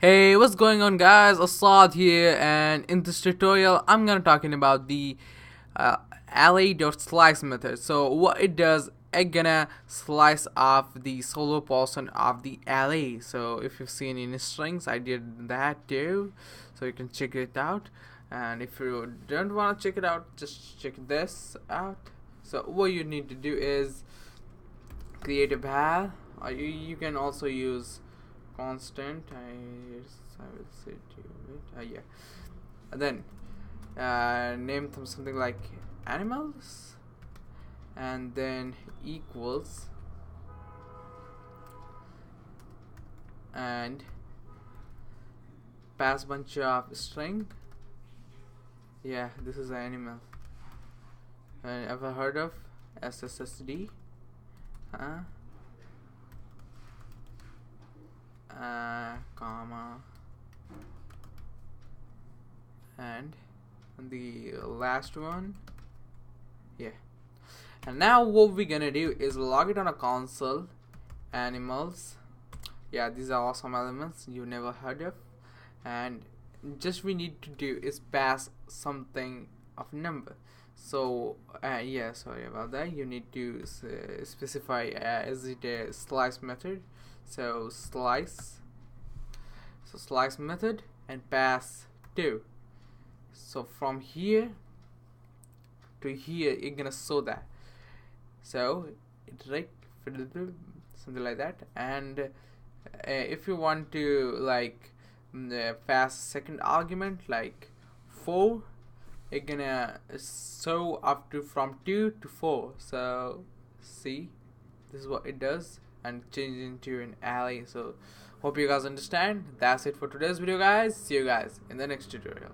Hey, what's going on, guys? Assad here, and in this tutorial I'm gonna talking about the Array.slice method. So what it does, it gonna slice off the solo portion of the array. So if you've seen any strings, I did that too, so you can check it out. And if you don't want to check it out, just check this out. So what you need to do is create a var, or you can also use constant. I will say to it. Yeah, and then name them something like animals, and then equals, and pass bunch of string. Yeah, this is an animal. Ever heard of SSSD? Huh? Comma, and the last one. Yeah, and now what we're gonna do is log it on a console. Animals. Yeah, these are awesome elements you never heard of, and just we need to do is pass something of number. So yeah, sorry about that. You need to specify is it a slice method. So slice method and pass 2. So from here to here you're gonna show that. So iterate something like that. And if you want to like pass second argument like 4, you're gonna show up to from 2 to 4. So see, this is what it does, and change into an array. So hope you guys understand. That's it for today's video, guys. See you guys in the next tutorial.